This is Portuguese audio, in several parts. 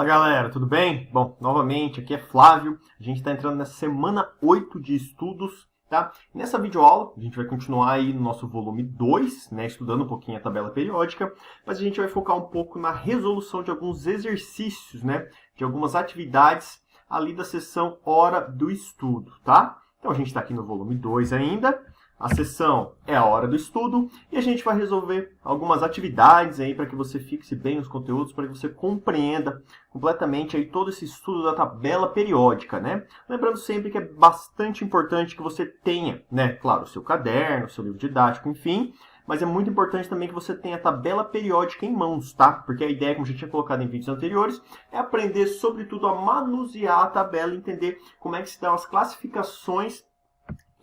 Fala galera, tudo bem? Bom, novamente, aqui é Flávio. A gente está entrando nessa semana 8 de estudos, tá? Nessa videoaula, a gente vai continuar aí no nosso volume 2, né? Estudando um pouquinho a tabela periódica, mas a gente vai focar um pouco na resolução de alguns exercícios, né? De algumas atividades ali da seção Hora do Estudo, tá? Então a gente está aqui no volume 2 ainda. A sessão é a hora do estudo e a gente vai resolver algumas atividades aí para que você fixe bem os conteúdos, para que você compreenda completamente aí todo esse estudo da tabela periódica, né? Lembrando sempre que é bastante importante que você tenha, né? Claro, o seu caderno, o seu livro didático, enfim, mas é muito importante também que você tenha a tabela periódica em mãos, tá? Porque a ideia, como a gente tinha colocado em vídeos anteriores, é aprender, sobretudo, a manusear a tabela e entender como é que se dão as classificações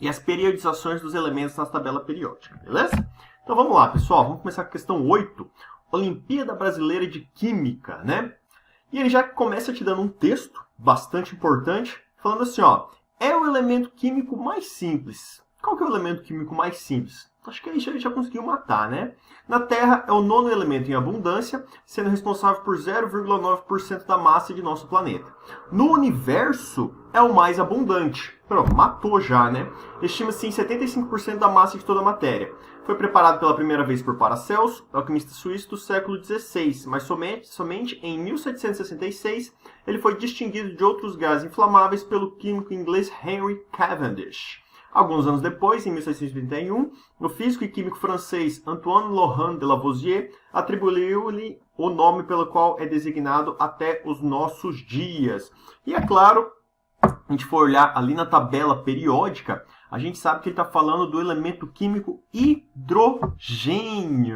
e as periodizações dos elementos na tabela periódica, beleza? Então vamos lá, pessoal. Vamos começar com a questão 8. Olimpíada Brasileira de Química, né? E ele já começa te dando um texto bastante importante, falando assim, ó. É o elemento químico mais simples. Qual que é o elemento químico mais simples? Acho que aí a gente já conseguiu matar, né? Na Terra é o nono elemento em abundância, sendo responsável por 0,9% da massa de nosso planeta. No universo é o mais abundante. Pronto, matou já, né? Estima-se em 75% da massa de toda a matéria. Foi preparado pela primeira vez por Paracelso, alquimista suíço do século XVI, mas somente em 1766 ele foi distinguido de outros gases inflamáveis pelo químico inglês Henry Cavendish. Alguns anos depois, em 1631, o físico e químico francês Antoine Laurent de Lavoisier atribuiu-lhe o nome pelo qual é designado até os nossos dias. E é claro, a gente for olhar ali na tabela periódica, a gente sabe que ele está falando do elemento químico hidrogênio,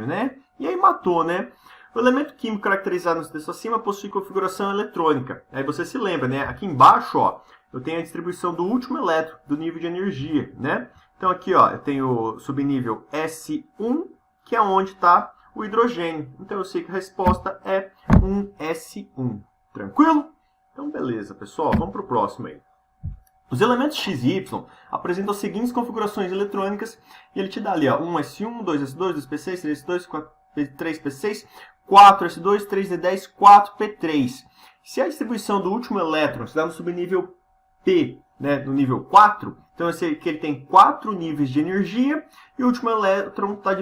né? E aí matou, né? O elemento químico caracterizado no texto acima possui configuração eletrônica. Aí você se lembra, né? Aqui embaixo, ó, eu tenho a distribuição do último elétron, do nível de energia, né? Então aqui, ó, eu tenho o subnível S1, que é onde está o hidrogênio. Então eu sei que a resposta é um S1. Tranquilo? Então beleza, pessoal. Vamos para o próximo aí. Os elementos X e Y apresentam as seguintes configurações eletrônicas e ele te dá ali, ó, 1S1, 2S2, 2P6, 3S2, 3P6, 4S2, 3D10, 4P3. Se a distribuição do último elétron se dá no subnível P, né, no nível 4, então eu sei que ele tem 4 níveis de energia e o último elétron está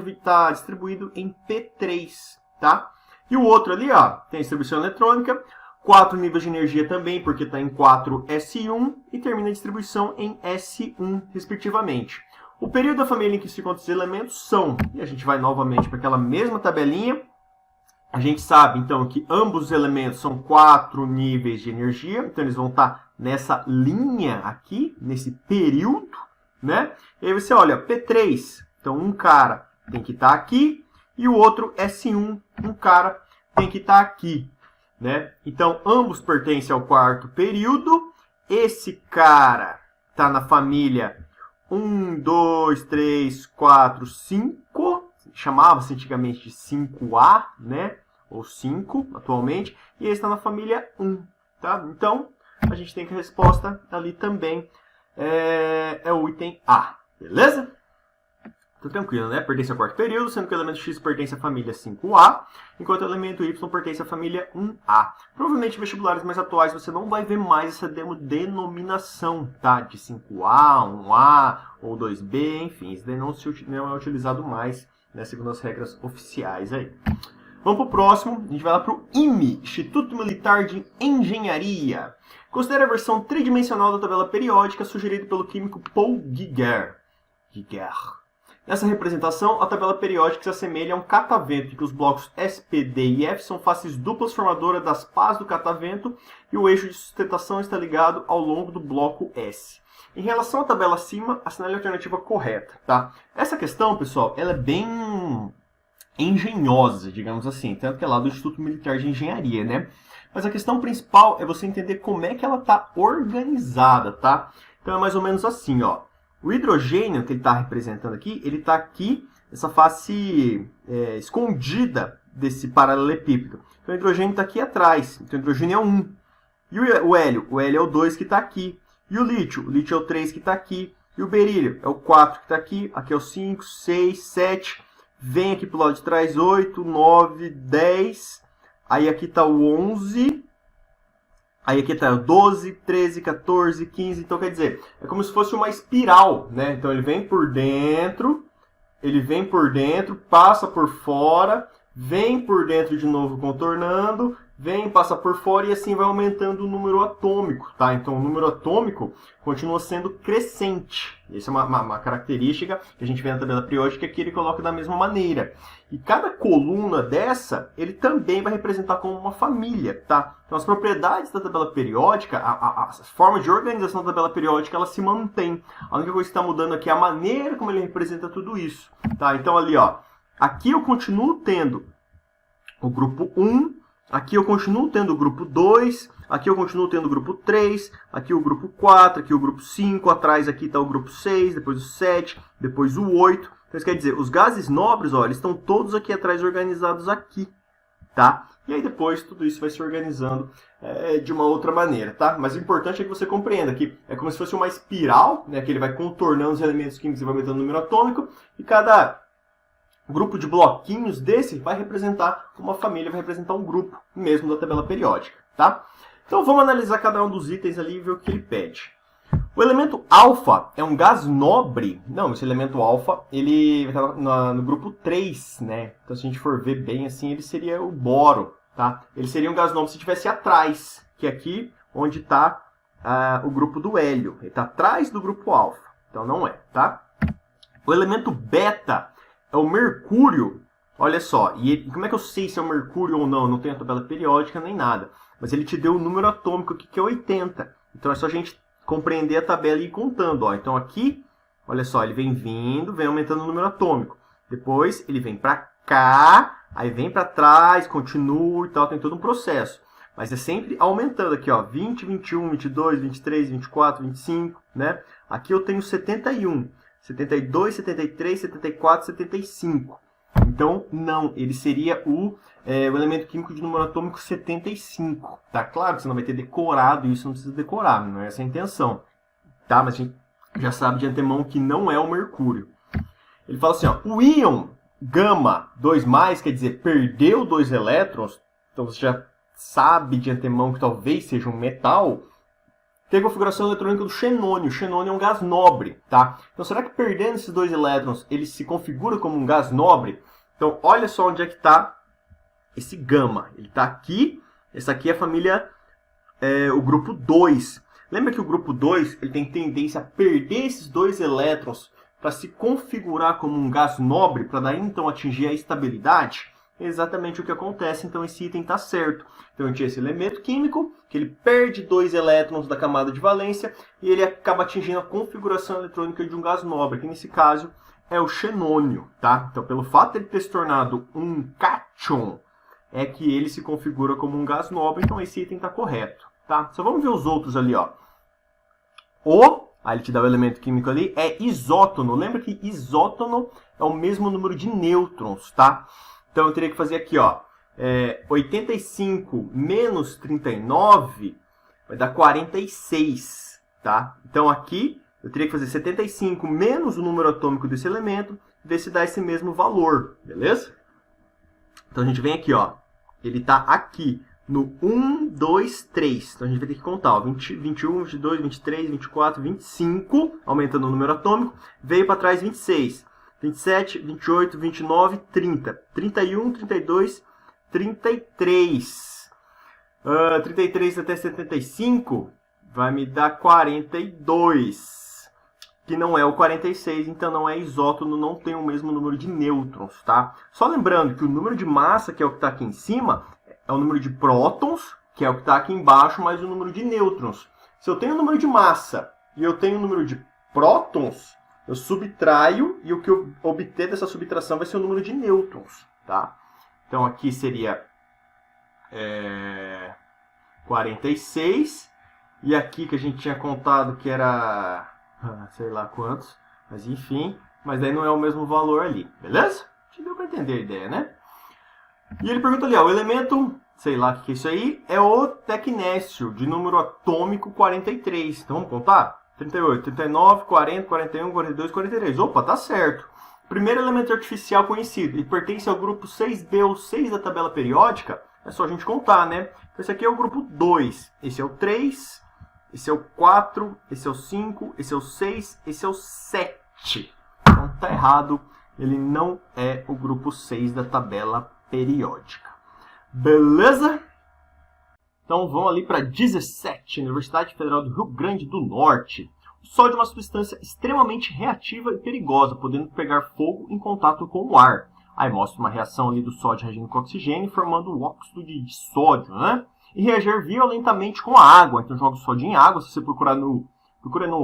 distribuído em P3, tá? E o outro ali, ó, tem a distribuição eletrônica, 4 níveis de energia também, porque está em 4S1 e termina a distribuição em S1, respectivamente. O período da família em que se encontram os elementos são, e a gente vai novamente para aquela mesma tabelinha, a gente sabe, então, que ambos os elementos são 4 níveis de energia, então eles vão estar nessa linha aqui, nesse período, né? E aí você olha, P3, então um cara tem que estar aqui, e o outro S1, um cara tem que estar aqui, né? Então, ambos pertencem ao quarto período, esse cara está na família 1, 2, 3, 4, 5, chamava-se antigamente de 5A, né? Ou 5 atualmente, e ele está na família 1, tá? Então, a gente tem que a resposta ali também é o item A, beleza? Tá tranquilo, né? Pertence ao quarto período, sendo que o elemento X pertence à família 5A, enquanto o elemento Y pertence à família 1A. Provavelmente em vestibulares mais atuais você não vai ver mais essa denominação, tá? De 5A, 1A ou 2B, enfim, isso daí não é utilizado mais, né? Segundo as regras oficiais aí. Vamos para o próximo, a gente vai lá para o IME, Instituto Militar de Engenharia. Considere a versão tridimensional da tabela periódica sugerida pelo químico Paul Giguère. Nessa representação, a tabela periódica se assemelha a um catavento, em que os blocos S, P, D e F são faces duplas formadoras das pás do catavento e o eixo de sustentação está ligado ao longo do bloco S. Em relação à tabela acima, assinale a alternativa correta, tá? Essa questão, pessoal, ela é bem engenhosa, digamos assim, tanto que é lá do Instituto Militar de Engenharia, né? Mas a questão principal é você entender como é que ela está organizada, tá? Então é mais ou menos assim, ó. O hidrogênio que ele está representando aqui, ele está aqui, essa face escondida desse paralelepípedo. Então o hidrogênio está aqui atrás, então o hidrogênio é 1. E o hélio? O hélio é o 2 que está aqui. E o lítio é o 3 que está aqui. E o berílio é o 4 que está aqui. Aqui é o 5, 6, 7. Vem aqui para o lado de trás, 8, 9, 10. Aí aqui está o 11. Aí aqui está 12, 13, 14, 15. Então, quer dizer, é como se fosse uma espiral, né? Então, ele vem por dentro, passa por fora, vem por dentro de novo contornando, vem, passa por fora e assim vai aumentando o número atômico, tá? Então, o número atômico continua sendo crescente. Essa é uma característica que a gente vê na tabela periódica que ele coloca da mesma maneira. E cada coluna dessa, ele também vai representar como uma família, tá? Então, as propriedades da tabela periódica, a forma de organização da tabela periódica, ela se mantém. A única coisa que está mudando aqui é a maneira como ele representa tudo isso, tá? Então, ali, ó, aqui eu continuo tendo o grupo 1, aqui eu continuo tendo o grupo 2, aqui eu continuo tendo o grupo 3, aqui o grupo 4, aqui o grupo 5, atrás aqui está o grupo 6, depois o 7, depois o 8. Então isso quer dizer, os gases nobres, ó, eles estão todos aqui atrás organizados aqui, tá? E aí depois tudo isso vai se organizando de uma outra maneira, tá? Mas o importante é que você compreenda que é como se fosse uma espiral, né, que ele vai contornando os elementos químicos e vai aumentando o número atômico, e cada grupo de bloquinhos desse vai representar uma família, vai representar um grupo mesmo da tabela periódica, tá? Então vamos analisar cada um dos itens ali e ver o que ele pede. O elemento alfa é um gás nobre. Não, esse elemento alfa, ele vai estar no grupo 3, né? Então se a gente for ver bem assim, ele seria o boro, tá? Ele seria um gás nobre se estivesse atrás, que é aqui onde está o grupo do hélio. Ele está atrás do grupo alfa, então não é, tá? O elemento beta é o mercúrio. Olha só, e como é que eu sei se é o mercúrio ou não? Não tem a tabela periódica nem nada. Mas ele te deu o número atômico aqui, que é 80. Então é só a gente compreender a tabela e ir contando. Ó. Então aqui, olha só, ele vem vindo, vem aumentando o número atômico. Depois ele vem para cá, aí vem para trás, continua e tal, tem todo um processo. Mas é sempre aumentando aqui, ó, 20, 21, 22, 23, 24, 25, né? Aqui eu tenho 71. 72, 73, 74, 75. Então, não, ele seria o elemento químico de número atômico 75. Tá claro que você não vai ter decorado isso, não precisa decorar, não é essa a intenção. Tá? Mas a gente já sabe de antemão que não é o mercúrio. Ele fala assim, ó, o íon gama 2+, quer dizer, perdeu 2 elétrons, então você já sabe de antemão que talvez seja um metal. Tem a configuração eletrônica do xenônio. O xenônio é um gás nobre, tá? Então, será que perdendo esses 2 elétrons, ele se configura como um gás nobre? Então, olha só onde é que está esse gama. Ele está aqui. Essa aqui é a família, o grupo 2. Lembra que o grupo 2 ele tem tendência a perder esses 2 elétrons para se configurar como um gás nobre, para daí, então, atingir a estabilidade? É exatamente o que acontece, então esse item está certo. Então a gente tinha esse elemento químico, que ele perde 2 elétrons da camada de valência e ele acaba atingindo a configuração eletrônica de um gás nobre, que nesse caso é o xenônio, tá? Então pelo fato de ele ter se tornado um cátion, é que ele se configura como um gás nobre, então esse item está correto, tá? Só vamos ver os outros ali, ó. Aí ele te dá o elemento químico ali, é isótono. Lembra que isótono é o mesmo número de nêutrons, tá? Então eu teria que fazer aqui, ó, 85 menos 39 vai dar 46, tá? Então aqui eu teria que fazer 75 menos o número atômico desse elemento, ver se dá esse mesmo valor, beleza? Então a gente vem aqui, ó, ele está aqui no 1, 2, 3. Então a gente vai ter que contar, ó, 20, 21, 22, 23, 24, 25, aumentando o número atômico, veio para trás 26. 27, 28, 29, 30. 31, 32, 33. 33 até 75 vai me dar 42. Que não é o 46, então não é isótono, não tem o mesmo número de nêutrons, tá? Só lembrando que o número de massa, que é o que está aqui em cima, é o número de prótons, que é o que está aqui embaixo, mais o número de nêutrons. Se eu tenho o número de massa e eu tenho o número de prótons, eu subtraio e o que eu obter dessa subtração vai ser o número de nêutrons, tá? Então aqui seria 46 e aqui que a gente tinha contado que era sei lá quantos, mas enfim, mas daí não é o mesmo valor ali, beleza? Te deu para entender a ideia, né? E ele pergunta ali, ó, o elemento, sei lá o que é isso aí, é o tecnécio de número atômico 43. Então vamos contar? 38, 39, 40, 41, 42, 43. Opa, tá certo. Primeiro elemento artificial conhecido. Ele pertence ao grupo 6B ou 6 da tabela periódica? é só a gente contar, né? Então, esse aqui é o grupo 2, esse é o 3, esse é o 4, esse é o 5, esse é o 6, esse é o 7. Então tá errado, ele não é o grupo 6 da tabela periódica. Beleza? Então vamos ali para 17, Universidade Federal do Rio Grande do Norte. O sódio é uma substância extremamente reativa e perigosa, podendo pegar fogo em contato com o ar. Aí mostra uma reação ali do sódio reagindo com o oxigênio, formando o óxido de sódio, né? E reagir violentamente com a água. Então joga o sódio em água, se você procura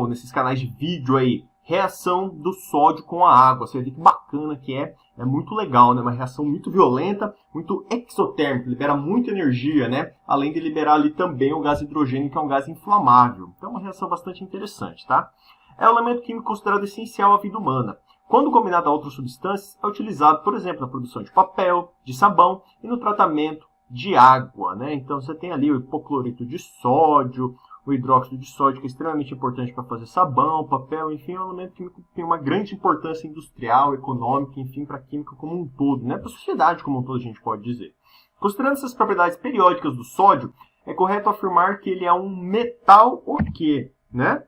nesses canais de vídeo aí, reação do sódio com a água. Você vê que bacana que é muito legal, né? Uma reação muito violenta, muito exotérmica, libera muita energia, né? Além de liberar ali também o gás hidrogênio, que é um gás inflamável. Então é uma reação bastante interessante, tá? É um elemento químico considerado essencial à vida humana. Quando combinado a outras substâncias, é utilizado, por exemplo, na produção de papel, de sabão e no tratamento de água, né? Então você tem ali o hipoclorito de sódio, o hidróxido de sódio, que é extremamente importante para fazer sabão, papel, enfim, é um elemento químico que tem uma grande importância industrial, econômica, enfim, para a química como um todo, né? Para a sociedade como um todo, a gente pode dizer. Considerando essas propriedades periódicas do sódio, é correto afirmar que ele é um metal o quê, né?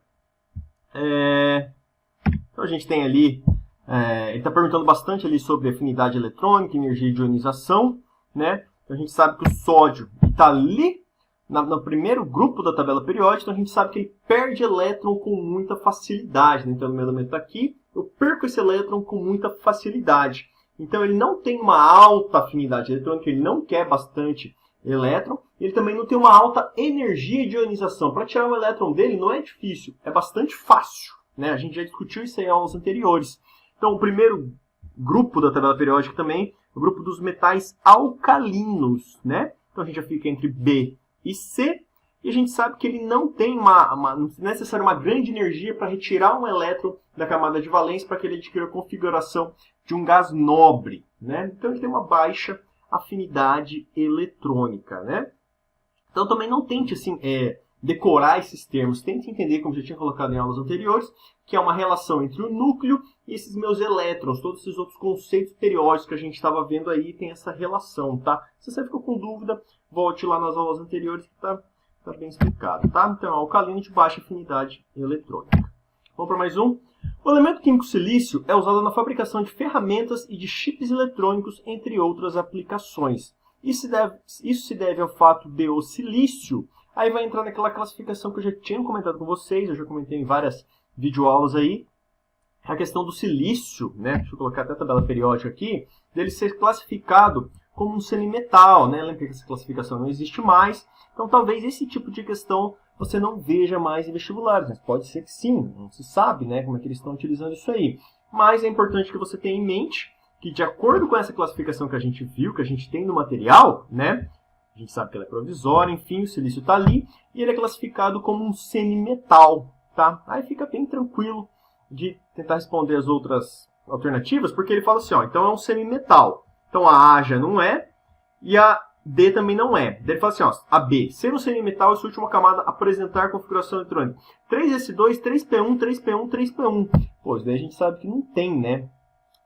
Então a gente tem ali, ele está perguntando bastante ali sobre afinidade eletrônica, energia de ionização, né? Então a gente sabe que o sódio está ali no primeiro grupo da tabela periódica, então a gente sabe que ele perde elétron com muita facilidade, né? Então, no meu elemento aqui, eu perco esse elétron com muita facilidade. Então, ele não tem uma alta afinidade eletrônica, ele não quer bastante elétron, ele também não tem uma alta energia de ionização. Para tirar um elétron dele não é difícil, é bastante fácil, né? A gente já discutiu isso em aulas anteriores. Então, o primeiro grupo da tabela periódica também é o grupo dos metais alcalinos, né? Então, a gente já fica entre B e C, e a gente sabe que ele não tem não é necessário uma grande energia para retirar um elétron da camada de valência para que ele adquira a configuração de um gás nobre, né? Então ele tem uma baixa afinidade eletrônica, né? Então também não tente assim, decorar esses termos, tente entender, como já tinha colocado em aulas anteriores, que é uma relação entre o núcleo e esses meus elétrons, todos esses outros conceitos periódicos que a gente estava vendo aí, tem essa relação, tá? Se você ficou com dúvida, volte lá nas aulas anteriores que está bem explicado, tá? Então, alcalino de baixa afinidade eletrônica. Vamos para mais um. O elemento químico silício é usado na fabricação de ferramentas e de chips eletrônicos, entre outras aplicações. Isso se deve ao fato de o silício, aí vai entrar naquela classificação que eu já tinha comentado com vocês, eu já comentei em várias videoaulas aí, a questão do silício, né? Deixa eu colocar até a tabela periódica aqui, dele ser classificado como um semimetal, né? Lembra que essa classificação não existe mais, então talvez esse tipo de questão você não veja mais em vestibulares, mas pode ser que sim, não se sabe, né, como é que eles estão utilizando isso aí. Mas é importante que você tenha em mente que, de acordo com essa classificação que a gente viu, que a gente tem no material, né, a gente sabe que ela é provisória, enfim, o silício está ali, e ele é classificado como um semimetal, tá? Aí fica bem tranquilo de tentar responder as outras alternativas, porque ele fala assim, ó, então é um semimetal. Então a A já não é, e a D também não é. Daí ele fala assim, ó, a B, ser um semimetal, essa última camada, apresentar configuração eletrônica 3s2, 3p1, 3p1, 3p1. Pô, isso daí a gente sabe que não tem, né?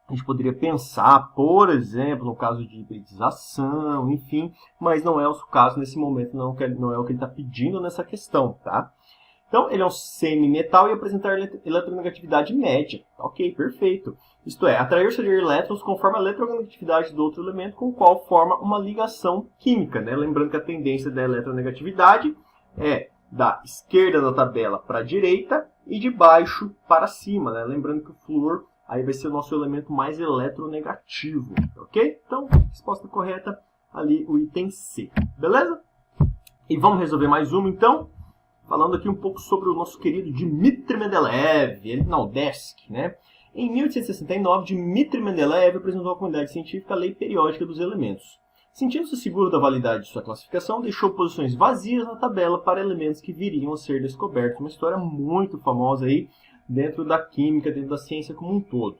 A gente poderia pensar, por exemplo, no caso de hibridização, enfim, mas não é o caso nesse momento, não é o que ele está pedindo nessa questão, tá? Então, ele é um semimetal e apresentar eletronegatividade média. Ok, perfeito. Isto é, atrair ou ceder elétrons conforme a eletronegatividade do outro elemento com o qual forma uma ligação química, né? Lembrando que a tendência da eletronegatividade é da esquerda da tabela para a direita e de baixo para cima, né? Lembrando que o flúor aí vai ser o nosso elemento mais eletronegativo, ok? Então, resposta correta ali o item C, beleza? E vamos resolver mais uma então, falando aqui um pouco sobre o nosso querido Dmitry Mendeleev, ele na UDESC, né? Em 1869, Dmitry Mendeleev apresentou à comunidade científica a lei periódica dos elementos. Sentindo-se seguro da validade de sua classificação, deixou posições vazias na tabela para elementos que viriam a ser descobertos. Uma história muito famosa aí dentro da química, dentro da ciência como um todo.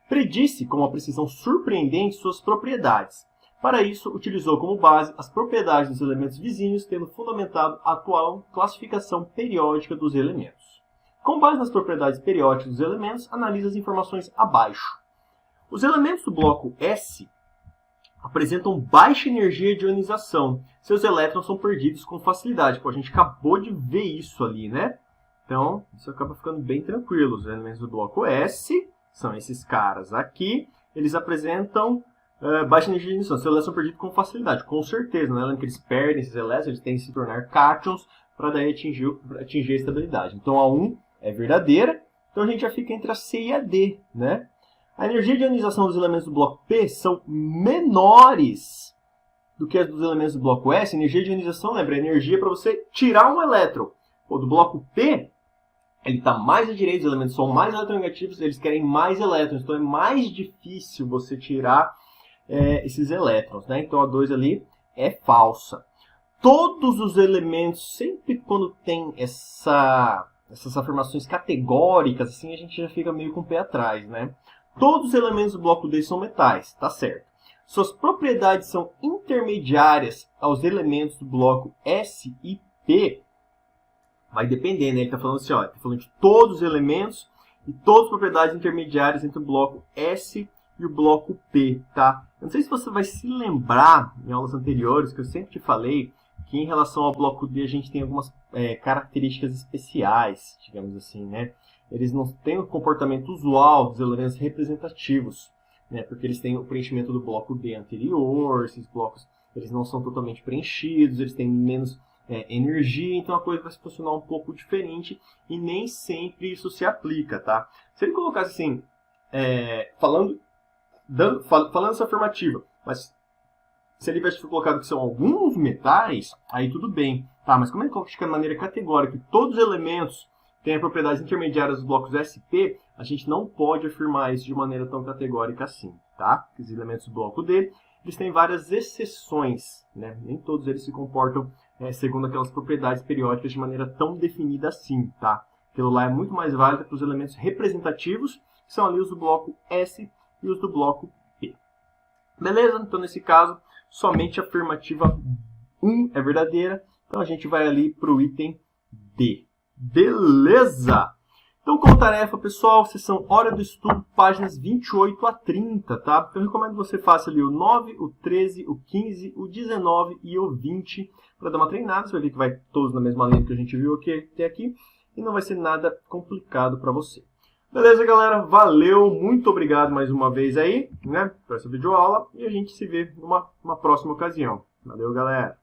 Predisse com uma precisão surpreendente suas propriedades. Para isso, utilizou como base as propriedades dos elementos vizinhos, tendo fundamentado a atual classificação periódica dos elementos. Com base nas propriedades periódicas dos elementos, analisa as informações abaixo. Os elementos do bloco S apresentam baixa energia de ionização. Seus elétrons são perdidos com facilidade. Pô, a gente acabou de ver isso ali, né? Então, isso acaba ficando bem tranquilo. Os elementos do bloco S são esses caras aqui. Eles apresentam baixa energia de ionização. Seus elétrons são perdidos com facilidade. Com certeza, né? Lembra que eles perdem esses elétrons, eles têm que se tornar cátions para daí atingir a estabilidade. Então, a 1 é verdadeira. Então, a gente já fica entre a C e a D, né? A energia de ionização dos elementos do bloco P são menores do que as dos elementos do bloco S. A energia de ionização, lembra, é energia para você tirar um elétron. O do bloco P, ele está mais à direita, os elementos são mais eletronegativos, eles querem mais elétrons. Então é mais difícil você tirar esses elétrons, né? Então a 2 ali é falsa. Todos os elementos, sempre quando tem essas afirmações categóricas, assim, a gente já fica meio com o pé atrás, né? Todos os elementos do bloco D são metais, tá certo. Suas propriedades são intermediárias aos elementos do bloco S e P. Vai depender, né? Ele está falando assim, ó, está falando de todos os elementos e todas as propriedades intermediárias entre o bloco S e o bloco P, tá? Eu não sei se você vai se lembrar, em aulas anteriores, que eu sempre te falei que em relação ao bloco D a gente tem algumas características especiais, digamos assim, né? Eles não têm o comportamento usual dos elementos representativos, né? Porque eles têm o preenchimento do bloco D anterior, esses blocos eles não são totalmente preenchidos, eles têm menos energia, então a coisa vai se funcionar um pouco diferente e nem sempre isso se aplica, tá? Se ele colocasse assim, falando essa afirmativa, mas se ele tivesse colocado que são alguns metais, aí tudo bem, tá? Mas como ele coloca de maneira categórica que todos os elementos têm propriedades intermediárias dos blocos SP, a gente não pode afirmar isso de maneira tão categórica assim, tá? Os elementos do bloco D, eles têm várias exceções, né? Nem todos eles se comportam segundo aquelas propriedades periódicas de maneira tão definida assim, tá? Aquilo lá é muito mais válido para os elementos representativos, que são ali os do bloco S e os do bloco P. Beleza? Então, nesse caso, somente a afirmativa 1 é verdadeira. Então, a gente vai ali para o item D. Beleza? Então, como tarefa, pessoal, sessão Hora do Estudo, páginas 28 a 30, tá? Então, eu recomendo que você faça ali o 9, o 13, o 15, o 19 e o 20 para dar uma treinada. Você vai ver que vai todos na mesma linha que a gente viu até aqui e não vai ser nada complicado para você. Beleza, galera? Valeu, muito obrigado mais uma vez aí, né, por essa videoaula e a gente se vê numa próxima ocasião. Valeu, galera!